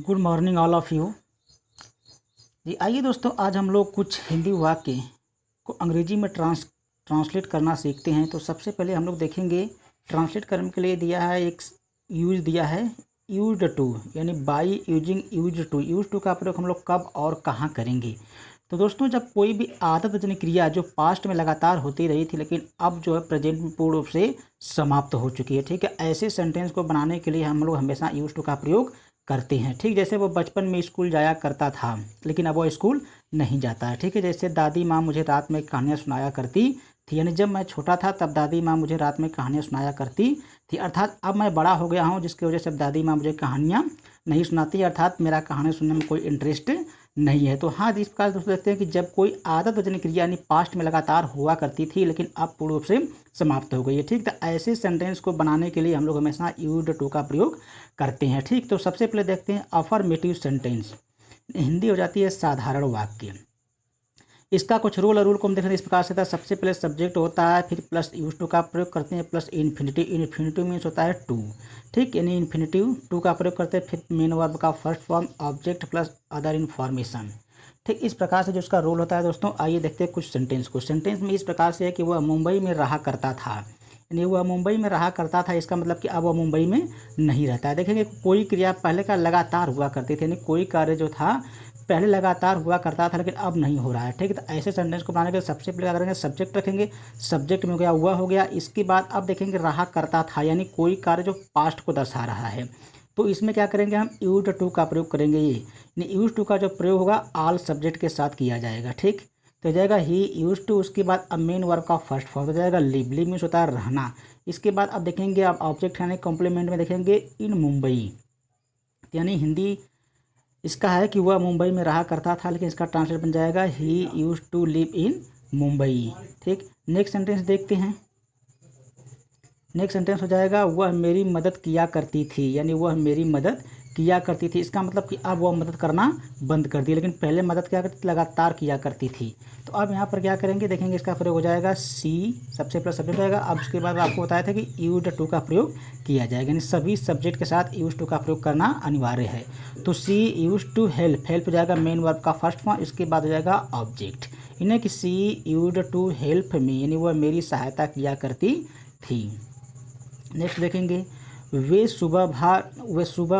Good morning all of you. जी आइए दोस्तों, आज हम लोग कुछ हिंदी वाक्य को अंग्रेजी में ट्रांसलेट करना सीखते हैं। तो सबसे पहले हम लोग देखेंगे, ट्रांसलेट करने के लिए दिया है एक यूज दिया है यूज्ड टू, यानी बाई यूजिंग यूज्ड टू का प्रयोग हम लोग कब और कहाँ करेंगे। तो दोस्तों, जब कोई भी आदतजन्य क्रिया जो पास्ट में लगातार होती रही थी लेकिन अब जो है प्रेजेंट में पूर्ण रूप से समाप्त हो चुकी है, ठीक है, ऐसे सेंटेंस को बनाने के लिए हम लोग हमेशा यूज्ड टू का प्रयोग करते हैं। ठीक, जैसे वो बचपन में स्कूल जाया करता था लेकिन अब वो स्कूल नहीं जाता है। ठीक है, जैसे दादी माँ मुझे रात में कहानियाँ सुनाया करती थी, यानी जब मैं छोटा था तब दादी माँ मुझे रात में कहानियाँ सुनाया करती थी, अर्थात अब मैं बड़ा हो गया हूँ जिसकी वजह से अब दादी माँ मुझे कहानियाँ नहीं सुनाती, अर्थात मेरा कहानी सुनने में कोई इंटरेस्ट नहीं है। तो हाँ, इस प्रकार दोस्तों देखते हैं कि जब कोई आदतजन्य क्रिया यानी पास्ट में लगातार हुआ करती थी लेकिन अब पूर्ण रूप से समाप्त हो गई है। ठीक, तो ऐसे सेंटेंस को बनाने के लिए हम लोग हमेशा यूज्ड टू का प्रयोग करते हैं। ठीक, तो सबसे पहले देखते हैं अफर्मेटिव सेंटेंस, हिंदी हो जाती है साधारण वाक्य। इसका कुछ रूल को हम देखें इस प्रकार से था। सबसे पहले सब्जेक्ट होता है, फिर प्लस यूज टू का प्रयोग करते हैं, प्लस इन्फिनिटिव मीन्स होता है टू। ठीक, यानी इन्फिनिटिव टू का प्रयोग करते हैं, फिर मेन वर्ब का first form object plus other information. ठीक, इस प्रकार से जो उसका रोल होता है दोस्तों, आइए देखते हैं कुछ सेंटेंस को। सेंटेंस में इस प्रकार से है कि वह मुंबई में रहा करता था, यानी वह मुंबई में रहा करता था, इसका मतलब कि अब वह मुंबई में नहीं रहता है। देखेंगे कोई क्रिया पहले का लगातार हुआ करती थी, यानी कोई कार्य जो था पहले लगातार हुआ करता था लेकिन अब नहीं हो रहा है। ठीक है, तो ऐसे सेंटेंस को बनाने के लिए सबसे पहले क्या करेंगे, सब्जेक्ट रखेंगे, सब्जेक्ट में हो गया हुआ हो गया, इसके बाद अब देखेंगे रहा करता था, यानी कोई कार्य जो पास्ट को दर्शा रहा है। तो इसमें क्या करेंगे, हम यूज्ड टू का प्रयोग करेंगे। ये यूज्ड टू का जो प्रयोग होगा ऑल सब्जेक्ट के साथ किया जाएगा। ठीक, तो हो जाएगा ही यूज्ड टू, उसके बाद अब मेन वर्ब का फर्स्ट फॉर्म हो जाएगा लिव मीन्स होता है रहना। इसके बाद अब देखेंगे, अब ऑब्जेक्ट यानी कॉम्प्लीमेंट में देखेंगे इन मुंबई, यानी हिंदी इसका है कि वह मुंबई में रहा करता था, लेकिन इसका ट्रांसलेट बन जाएगा he used to live in Mumbai. ठीक, नेक्स्ट सेंटेंस देखते हैं। नेक्स्ट सेंटेंस हो जाएगा वह मेरी मदद किया करती थी, यानी वह मेरी मदद किया करती थी, इसका मतलब कि अब वह मदद करना बंद कर दी, लेकिन पहले मदद क्या करती थी, लगातार किया करती थी। तो अब यहाँ पर क्या करेंगे, देखेंगे इसका प्रयोग हो जाएगा सी, सबसे पहले सब्जेक्ट हो जाएगा। अब उसके बाद आपको बताया था कि यूज्ड टू का प्रयोग किया जाएगा, यानी सभी सब्जेक्ट के साथ यूज्ड टू का प्रयोग करना अनिवार्य है। तो सी यूज्ड टू हेल्प, हेल्प हो जाएगा मेन वर्ब का फर्स्ट फॉर्म, इसके बाद हो जाएगा ऑब्जेक्ट, इन्हें कि सी यूज्ड टू हेल्प मी, यानी वह मेरी सहायता किया करती थी। नेक्स्ट देखेंगे, वे सुबह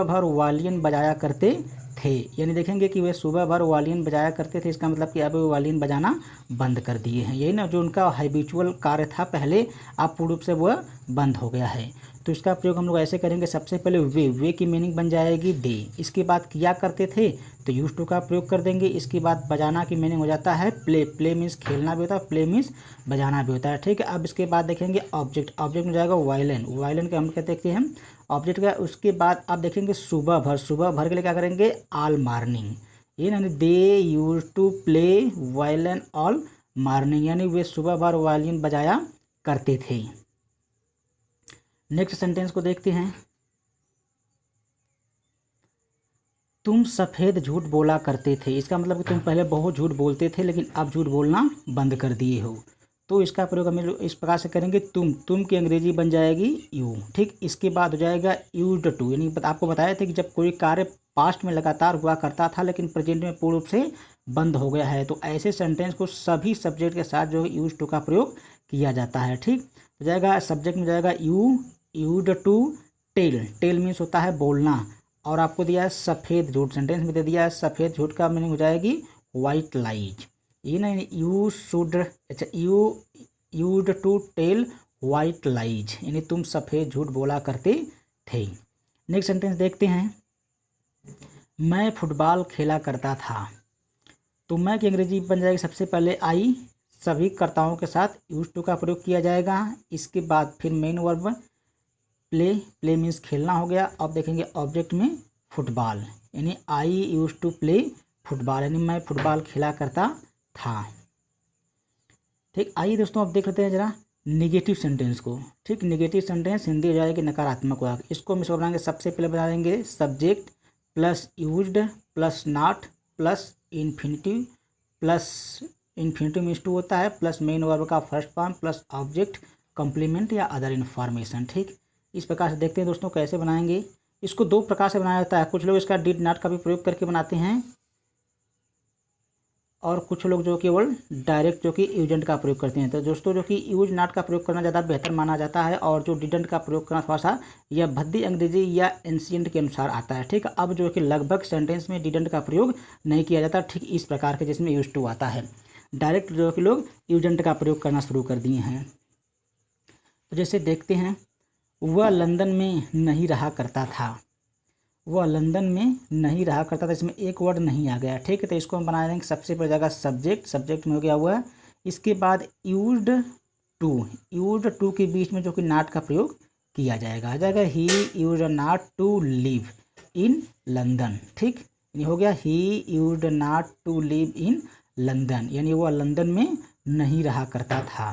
भर वालियन बजाया करते थे, यानी देखेंगे कि वे सुबह भर वालियन बजाया करते थे, इसका मतलब कि अब वे वालियन बजाना बंद कर दिए हैं। यही ना, जो उनका हैबिचुअल कार्य था पहले, अब पूर्ण रूप से वह बंद हो गया है। तो इसका प्रयोग हम लोग ऐसे करेंगे, सबसे पहले वे की मीनिंग बन जाएगी दे, इसके बाद किया करते थे तो यूज टू का प्रयोग कर देंगे। इसके बाद बजाना की मीनिंग हो जाता है प्ले मीन्स खेलना भी होता है, प्ले मीन्स बजाना भी होता है। ठीक है, अब इसके बाद देखेंगे ऑब्जेक्ट में जाएगा वायलिन के हम कहते हैं ऑब्जेक्ट का। उसके बाद आप देखेंगे सुबह भर के लिए क्या करेंगे, ऑल मॉर्निंग, ये यानी they used to play violin all morning, यानी वे सुबह भर वायलिन बजाया करते थे। नेक्स्ट सेंटेंस को देखते हैं, तुम सफ़ेद झूठ बोला करते थे, इसका मतलब कि तुम पहले बहुत झूठ बोलते थे लेकिन अब झूठ बोलना बंद कर दिए हो। तो इसका प्रयोग हम इस प्रकार से करेंगे, तुम की अंग्रेजी बन जाएगी यू। ठीक, इसके बाद हो जाएगा यूज्ड टू, यानी आपको बताया था कि जब कोई कार्य पास्ट में लगातार हुआ करता था लेकिन प्रेजेंट में पूर्ण रूप से बंद हो गया है, तो ऐसे सेंटेंस को सभी सब्जेक्ट के साथ जो यूज्ड टू का प्रयोग किया जाता है। ठीक, हो जाएगा सब्जेक्ट में जाएगा यूज्ड टू टेल मीन्स होता है बोलना, और आपको दिया है सफ़ेद झूठ, सेंटेंस में दे दिया है सफ़ेद झूठ का मीनिंग हो जाएगी वाइट लाइज, ये ना you used to tell white lies, यानी तुम सफ़ेद झूठ बोला करते थे। नेक्स्ट सेंटेंस देखते हैं, मैं फुटबॉल खेला करता था, तो मैं की अंग्रेजी बन जाएगी सबसे पहले आई, सभी कर्ताओं के साथ यूज टू का प्रयोग किया जाएगा। इसके बाद फिर मेन वर्ब प्ले मीन्स खेलना हो गया। अब देखेंगे ऑब्जेक्ट में फुटबॉल, यानी आई यूज टू प्ले फुटबॉल, यानी मैं फुटबॉल खेला करता था। ठीक, आइए दोस्तों अब देख लेते हैं जरा निगेटिव सेंटेंस को। ठीक, निगेटिव सेंटेंस हिंदी हो जाएगी नकारात्मक वाक्य। इसको हम बनाएंगे, सबसे पहले बना देंगे subject plus used plus not plus infinitive means to होता है, प्लस मेन वर्ब का first form plus object complement या अदर इन्फॉर्मेशन। ठीक, इस प्रकार से देखते हैं दोस्तों कैसे बनाएंगे। इसको दो प्रकार से बनाया जाता है। कुछ लोग इसका डिड नॉट का भी प्रयोग करके बनाते हैं और कुछ लोग जो केवल डायरेक्ट जो कि यूजेंट का प्रयोग करते हैं। तो दोस्तों जो कि यूज नॉट का प्रयोग करना ज़्यादा बेहतर माना जाता है और जो डिडंट का प्रयोग करना थोड़ा सा यह भद्दी अंग्रेजी या एंशिएंट के अनुसार आता है। ठीक, अब जो कि लगभग सेंटेंस में डिडंट का प्रयोग नहीं किया जाता, ठीक इस प्रकार के जिसमें यूज टू आता है। डायरेक्ट जो कि लोग यूजेंट का प्रयोग करना शुरू कर दिए हैं। तो जैसे देखते हैं, वह लंदन में नहीं रहा करता था। वह लंदन में नहीं रहा करता था, इसमें एक वर्ड नहीं आ गया। ठीक है, तो इसको हम बना देंगे सबसे पहले जाएगा सब्जेक्ट, सब्जेक्ट में हो गया हुआ। इसके बाद यूज्ड टू के बीच में जो कि नॉट का प्रयोग किया जाएगा, आ जाएगा he used not to live in London. ठीक, यानी हो गया he used not to live in London, यानी वह लंदन में नहीं रहा करता था।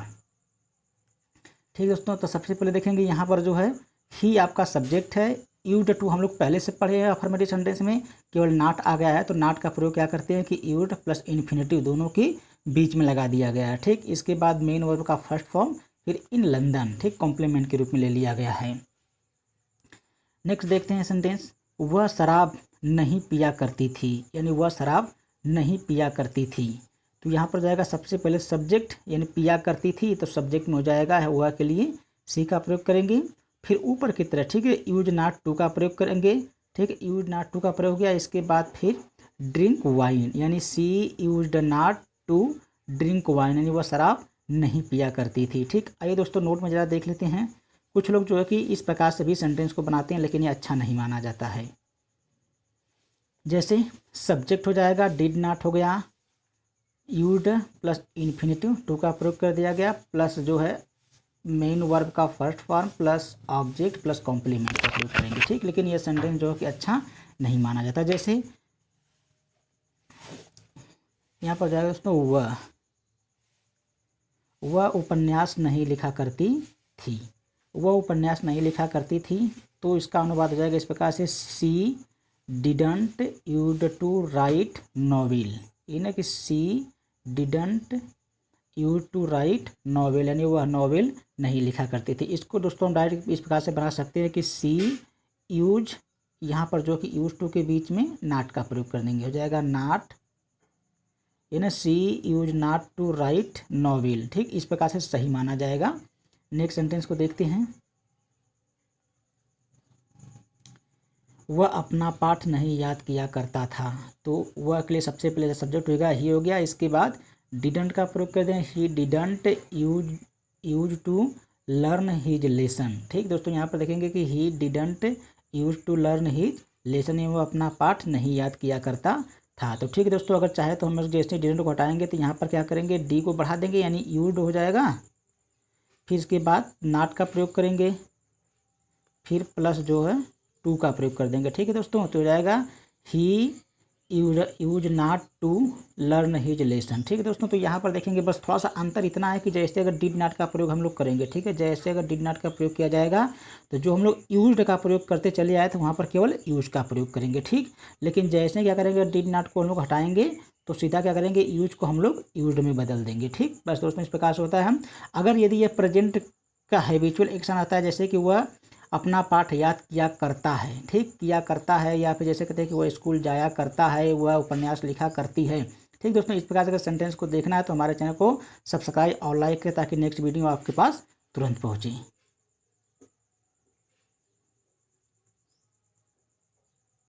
ठीक दोस्तों, तो सबसे पहले देखेंगे यहाँ पर जो है ही आपका सब्जेक्ट है। यूज्ड टू हम लोग पहले से पढ़े हैं अफर्मेटिव सेंटेंस में, केवल नॉट आ गया है तो नॉट का प्रयोग क्या करते हैं कि यूज्ड प्लस इन्फिनेटिव दोनों के बीच में लगा दिया गया है। ठीक, इसके बाद मेन वर्ब का फर्स्ट फॉर्म, फिर इन लंदन, ठीक कॉम्प्लीमेंट के रूप में ले लिया गया है। नेक्स्ट देखते हैं सेंटेंस, वह शराब नहीं पिया करती थी, यानी वह शराब नहीं पिया करती थी। तो यहाँ पर जाएगा सबसे पहले सब्जेक्ट, यानी पिया करती थी, तो सब्जेक्ट में हो जाएगा वह के लिए सी का प्रयोग करेंगे। फिर ऊपर की तरह, ठीक है, यूज नॉट टू का प्रयोग करेंगे। ठीक है, यूज नॉट टू का प्रयोग हो गया। इसके बाद फिर ड्रिंक वाइन, यानी she used not to drink wine, यानी वह शराब नहीं पिया करती थी। ठीक, आइए दोस्तों नोट में ज़रा देख लेते हैं। कुछ लोग जो है कि इस प्रकार से भी सेंटेंस को बनाते हैं, लेकिन ये अच्छा नहीं माना जाता है। जैसे सब्जेक्ट हो जाएगा डिड नॉट हो गया, यूज्ड प्लस इन्फिनेटिव टू का प्रयोग कर दिया गया, प्लस जो है मेन वर्ब का first form plus object plus complement का प्रयोग करेंगे। ठीक, लेकिन यह सेंटेंस जो है कि अच्छा नहीं माना जाता। जैसे यहाँ पर जाएगा दोस्तों, वह उपन्यास नहीं लिखा करती थी। वह उपन्यास नहीं लिखा करती थी, तो इसका अनुवाद हो जाएगा इस प्रकार से, she didn't used to write novel, यानी कि she didn't use to write novel, यानी वह नॉवेल नहीं लिखा करती थी। इसको दोस्तों हम डायरेक्ट इस प्रकार से बना सकते हैं कि सी यूज, यहाँ पर जो कि यूज टू के बीच में नॉट का प्रयोग कर देंगे, हो जाएगा नॉट, यानी she used not to write novel. ठीक, इस प्रकार से सही माना जाएगा। नेक्स्ट सेंटेंस को देखते हैं, वह अपना पाठ नहीं याद किया करता था। तो वह के लिए सबसे पहले सब्जेक्ट होगा ही हो गया। इसके बाद डिडंट का प्रयोग कर दें, he didn't use to learn his lesson. ठीक दोस्तों, यहाँ पर देखेंगे कि he didn't use to learn his lesson, वो अपना पाठ नहीं याद किया करता था। तो ठीक है दोस्तों, अगर चाहे तो हम जैसे डिडंट को हटाएंगे तो यहाँ पर क्या करेंगे, डी को बढ़ा देंगे, यानी यूज्ड हो जाएगा। फिर इसके बाद नॉट का प्रयोग करेंगे, फिर प्लस जो है टू का प्रयोग कर देंगे। ठीक है दोस्तों, तो हो जाएगा he used not to learn his lesson. ठीक है दोस्तों, तो यहाँ पर देखेंगे बस थोड़ा सा अंतर इतना है कि जैसे अगर डिड नॉट का प्रयोग हम लोग करेंगे, ठीक है, जैसे अगर डिड नॉट का प्रयोग किया जाएगा तो जो हम लोग यूज्ड का प्रयोग करते चले आए तो वहाँ पर केवल यूज का प्रयोग करेंगे। ठीक, लेकिन जैसे क्या करेंगे, डिड नॉट को हम लोग हटाएंगे तो सीधा क्या करेंगे, यूज को हम लोग यूज्ड में बदल देंगे। ठीक, बस दोस्तों इस प्रकार से होता है। हम अगर यदि यह प्रेजेंट का हैबिचुअल एक्शन आता है, जैसे कि वह अपना पाठ याद किया करता है, ठीक, किया करता है, या फिर जैसे कहते हैं कि वह स्कूल जाया करता है, वह उपन्यास लिखा करती है। ठीक दोस्तों, इस प्रकार से अगर सेंटेंस को देखना है तो हमारे चैनल को सब्सक्राइब और लाइक करें ताकि नेक्स्ट वीडियो आपके पास तुरंत पहुँचे।